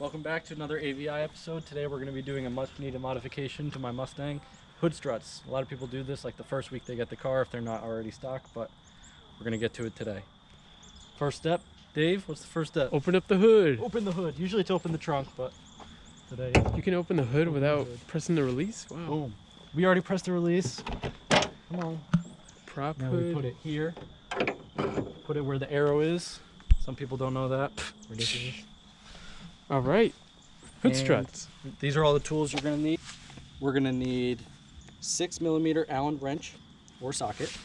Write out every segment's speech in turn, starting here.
Welcome back to another AVI episode. Today we're going to be doing a much needed modification to my Mustang hood struts. A lot of people do this like the first week they get the car if they're not already stock, but we're going to get to it today. First step, Dave, what's the first step? Open up the hood. Open the hood. Usually it's open the trunk, but today... You can open the hood without pressing the release? Wow. Boom. We already pressed the release. Come on. Prop now hood. we put it here. Put it where the arrow is. Some people don't know that. Ridiculous. All right. Hood And struts. These are all the tools you're going to need. We're going to need 6mm Allen wrench or socket,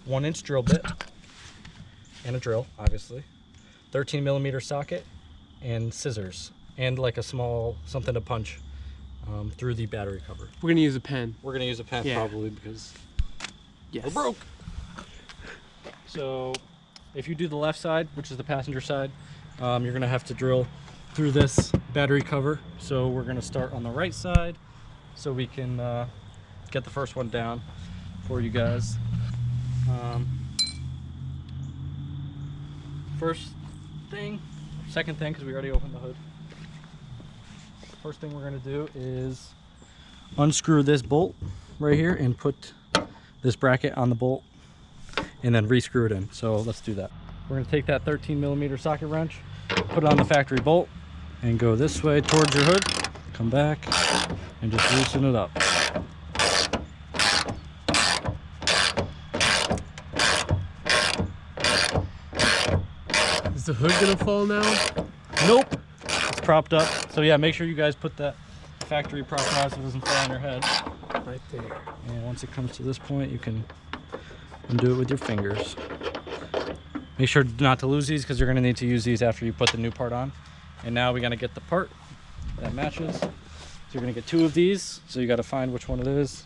1-inch drill bit, and a drill, obviously, 13mm socket, and scissors, and like a small something to punch through the battery cover. We're going to use a pen. We're going to use a pen probably because we're broke. So if you do the left side, which is the passenger side, you're going to have to drill through this battery cover. So we're going to start on the right side so we can get the first one down for you guys. Second thing, because we already opened the hood. First thing we're going to do is unscrew this bolt right here and put this bracket on the bolt and then re-screw it in. So let's do that. We're going to take that 13mm socket wrench, put it on the factory bolt, and go this way towards your hood, come back, and just loosen it up. Is the hood going to fall now? Nope. It's propped up. So yeah, make sure you guys put that factory prop on so it doesn't fall on your head. Right there. And once it comes to this point, you can undo it with your fingers. Make sure not to lose these because you're going to need to use these after you put the new part on. And now we're going to get the part that matches. So you're going to get 2 of these. So you got to find which one it is.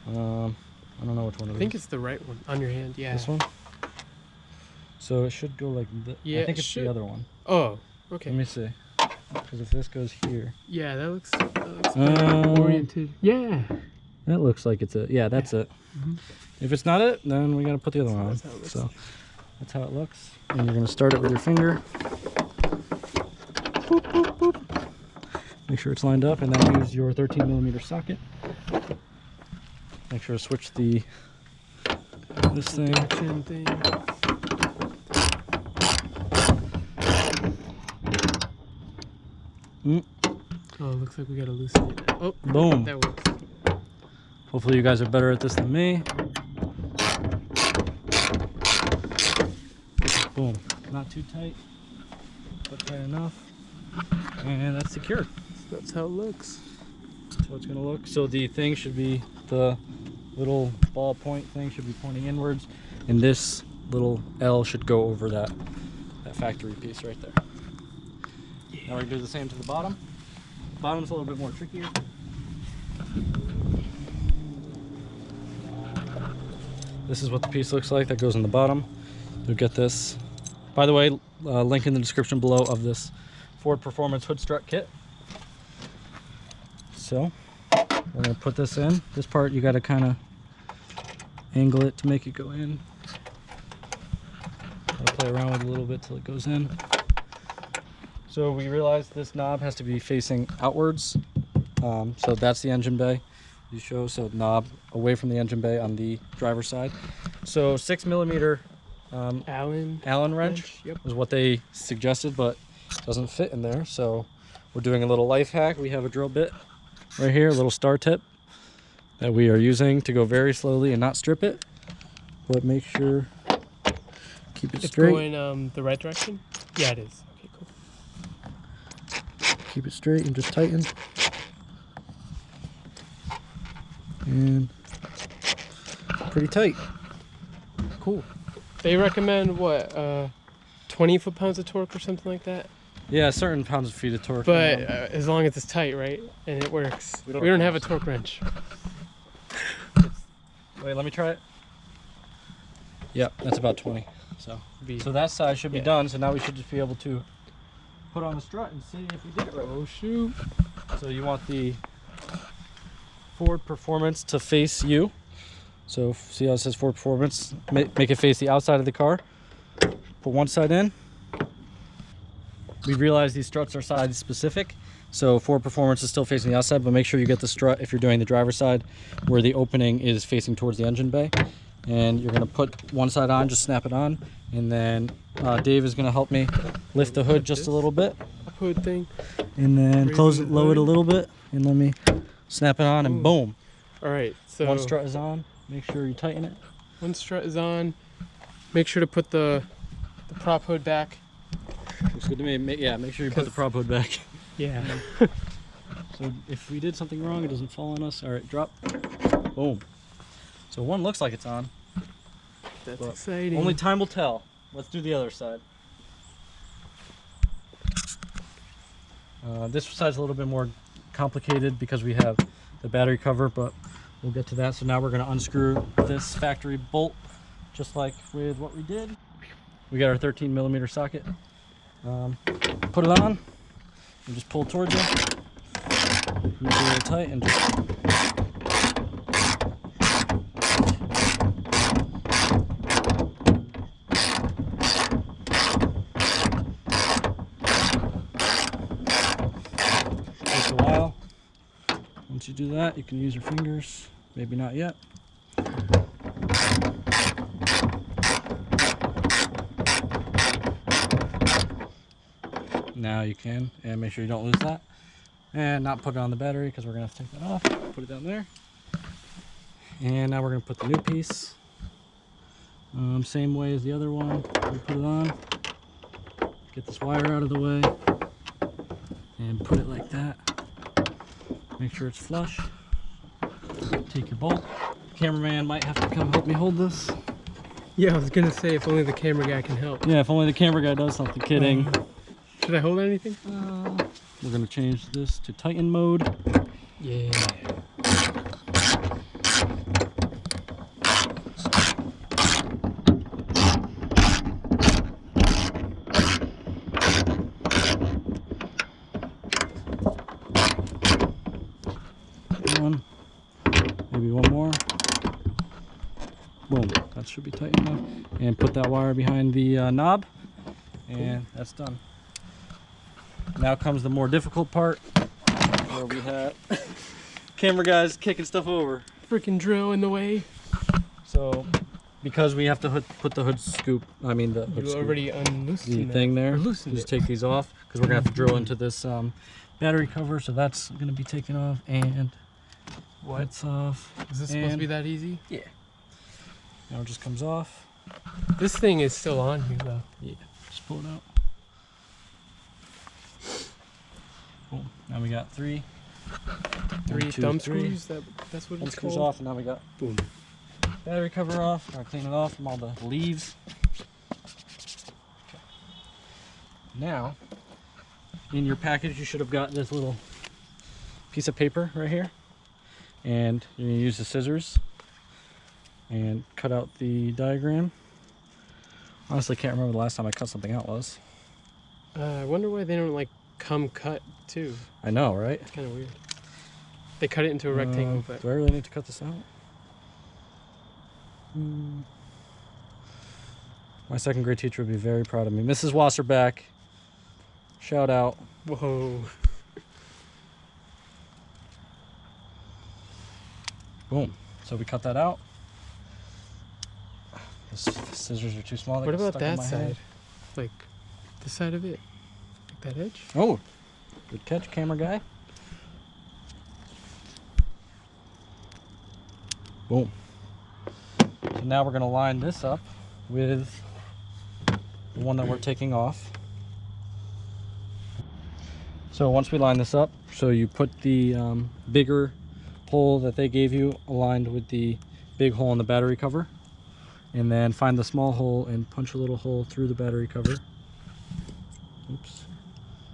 I don't know which one it is. I think it's the right one on your hand. Yeah. This one? So it should go like this. Yeah, I think it's the other one. Oh, okay. Let me see. Because if this goes here. Yeah, that looks better oriented. Yeah. That looks like it's it. Yeah, that's it. Mm-hmm. If it's not it, then we got to put the other one on. So that's how it looks. And you're going to start it with your finger. Boop, boop, boop. Make sure it's lined up, and then use your 13mm socket. Make sure to switch this thing. Oh, it looks like we got to loosen it. Oh, boom. That works. Hopefully you guys are better at this than me. Boom. Not too tight, but tight enough. And that's secured. That's how it looks. That's how it's going to look. So the thing should be, the little ball point thing should be pointing inwards, and this little L should go over that factory piece right there. Yeah. Now we're going to do the same to the bottom. Bottom's a little bit more trickier. This is what the piece looks like that goes in the bottom. You'll get this. By the way, link in the description below of this Ford Performance hood strut kit. So we're going to put this in. This part you got to kind of angle it to make it go in. I'll play around with it a little bit till it goes in. So we realized this knob has to be facing outwards. So that's the engine bay you show. So knob away from the engine bay on the driver's side. So 6mm Allen wrench is what they suggested, but it doesn't fit in there. So we're doing a little life hack. We have a drill bit right here, a little star tip that we are using to go very slowly and not strip it, but make sure keep it straight. It's going the right direction? Yeah, it is. Okay, cool. Keep it straight and just tighten. And pretty tight. Cool. They recommend what, 20 foot-pounds of torque or something like that? Yeah, certain pounds of feet of torque. But as long as it's tight, right? And it works. We don't have a torque wrench. Wait, let me try it. Yep, that's about 20. So that side should be done. So now we should just be able to put on the strut and see if we did it right. Oh shoot! So you want the Ford Performance to face you. So see how it says Ford Performance? Make it face the outside of the car. Put one side in. we realize these struts are side specific. So Ford Performance is still facing the outside, but make sure you get the strut if you're doing the driver's side where the opening is facing towards the engine bay. And you're gonna put one side on, just snap it on. And then Dave is gonna help me lift the hood just a little bit. Hood thing. And then close Raising it, the lower it a hood. little bit, and let me snap it on, and Ooh. boom. All right, so One strut is on. Make sure you tighten it. one strut is on. Make sure to put the prop hood back. Looks good to me. Yeah, make sure you put the prop hood back. Yeah. So if we did something wrong, it doesn't fall on us. All right, drop. Boom. So one looks like it's on. That's But exciting. only time will tell. Let's do the other side. This side's a little bit more complicated because we have the battery cover, but we'll get to that. So now we're going to unscrew this factory bolt, just like with what we did. We got our 13mm socket. Put it on and just pull towards you. Make it really tight and just takes a while. Once you do that, you can use your fingers. Maybe not yet. Now you can, and make sure you don't lose that. And not put it on the battery because we're gonna have to take that off. Put it down there. And now we're gonna put the new piece. Same way as the other one. We put it on. Get this wire out of the way. And put it like that. Make sure it's flush. Take your bolt. Cameraman might have to come help me hold this. Yeah, I was gonna say if only the camera guy can help. Yeah, if only the camera guy does something. Kidding. Should I hold anything? We're gonna change this to Titan mode. Yeah. One, maybe one more. Boom, that should be tight enough. And put that wire behind the knob, and that's done. Now comes the more difficult part, where we have camera guys kicking stuff over. Freaking drill in the way. So, because we have to put the hood scoop, I mean the hood You scoop, already unloosened the that. thing there, Or loosened just it. take these off, because we're gonna have to drill into this battery cover, so that's gonna be taken off, and What? that's off. Is this supposed to and- be that easy? Yeah. Now it just comes off. This thing is still on here though. Yeah, just pull it out. Boom. Now we got three. Three One, two, thumb three. screws. That's what One it's screws called. off, and now we got Boom. battery cover off. Now clean it off from all the leaves. Okay. Now, in your package, you should have got this little piece of paper right here, and you're gonna use the scissors and cut out the diagram. Honestly, can't remember the last time I cut something out was. I wonder why they don't like come cut too. I know, right? It's kind of weird. They cut it into a rectangle, but Do I really need to cut this out? My second grade teacher would be very proud of me. Mrs. Wasserback, shout out. whoa. Boom. So we cut that out. The scissors are too small. They What get about stuck in that my side? hand. Like the side of it, like that edge. Oh, good catch, camera guy. Boom. So now we're gonna line this up with the one that we're taking off. So once we line this up, so you put the bigger hole that they gave you aligned with the big hole in the battery cover, and then find the small hole and punch a little hole through the battery cover. Oops,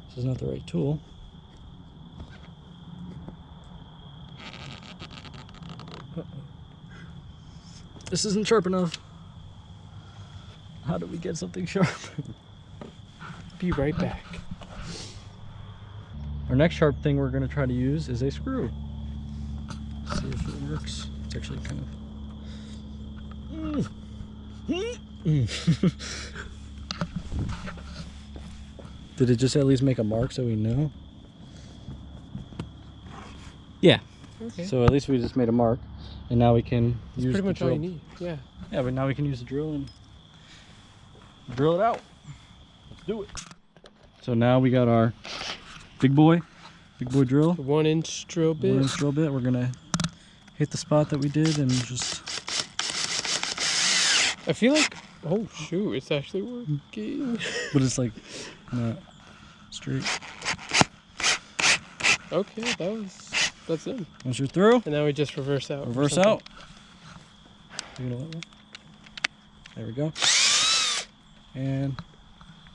this is not the right tool. This isn't sharp enough. How do we get something sharp? Be right back. Our next sharp thing we're going to try to use is a screw. Let's see if it works. It's actually kind of... Did it just at least make a mark so we know? Yeah. Okay. So at least we just made a mark, and now we can use Pretty the much all drill. you need. Yeah. Yeah, but now we can use the drill and drill it out. Let's do it. So now we got our big boy drill. The 1-inch drill bit. 1-inch drill bit. We're gonna hit the spot that we did and just. I feel like, oh shoot, it's actually working. But it's like not straight. Okay, that's in. Once you're through, And now we just reverse out. reverse out. You're gonna let me? There we go. And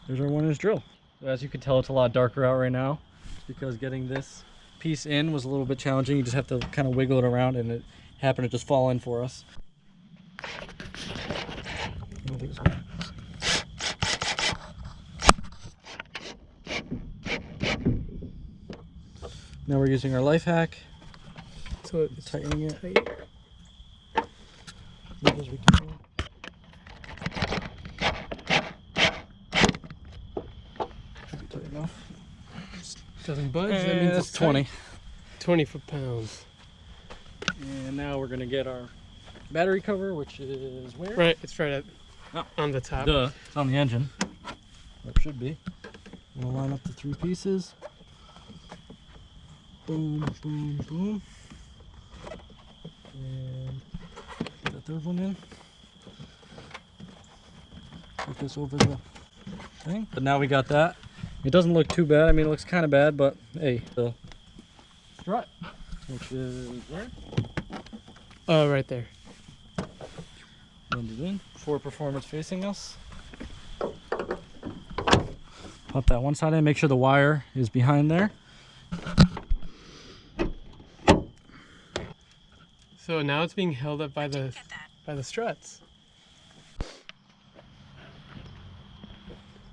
there's our 1-inch drill. So as you can tell, it's a lot darker out right now. It's because getting this piece in was a little bit challenging. You just have to kind of wiggle it around, and it happened to just fall in for us. Now we're using our life hack. So it's Tightening it. tight. As much as we can. Should be tight enough. Doesn't budge. That And means that's it's 20. tight. 20 foot-pounds. And now we're gonna get our battery cover, which is where? Right, it's right Oh. on the top. Duh. It's on the engine. Or it should be. We'll line up the 3 pieces. Boom, boom, boom. And get the third one in. Put this over the thing. But now we got that. It doesn't look too bad. I mean, it looks kind of bad, but hey, the strut, which is where? Oh, right there. Blend it in. Ford Performance facing us. Pop that one side in. Make sure the wire is behind there. So now it's being held up by the struts.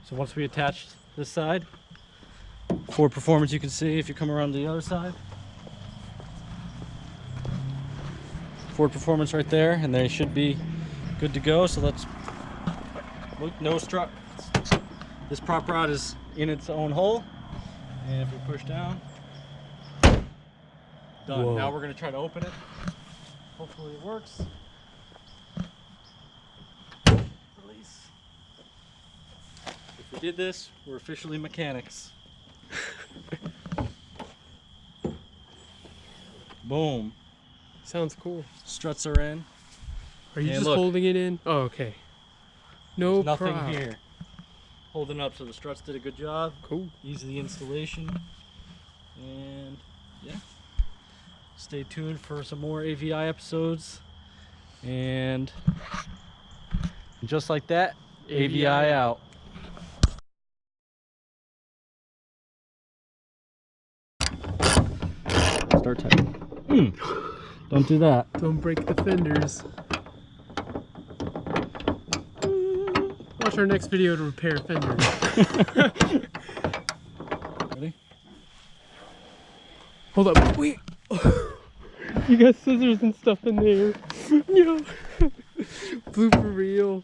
So once we attach this side, Ford Performance, you can see if you come around the other side. Ford Performance right there, and they should be good to go. So let's look, no strut. This prop rod is in its own hole, and if we push down, done. Whoa. Now we're gonna try to open it. Hopefully it works. Release. If we did this, we're officially mechanics. Boom. Sounds cool. Struts are in. Are you And just look. holding it in? Oh, okay. No Nothing prop. here. Holding up, so the struts did a good job. Cool. Easy installation. And yeah. Stay tuned for some more AVI episodes. And just like that, AVI out. Start tightening. Don't do that. Don't break the fenders. Watch our next video to repair fenders. Ready? Hold up. Wait. You got scissors and stuff in there. Yo. Blooper reel.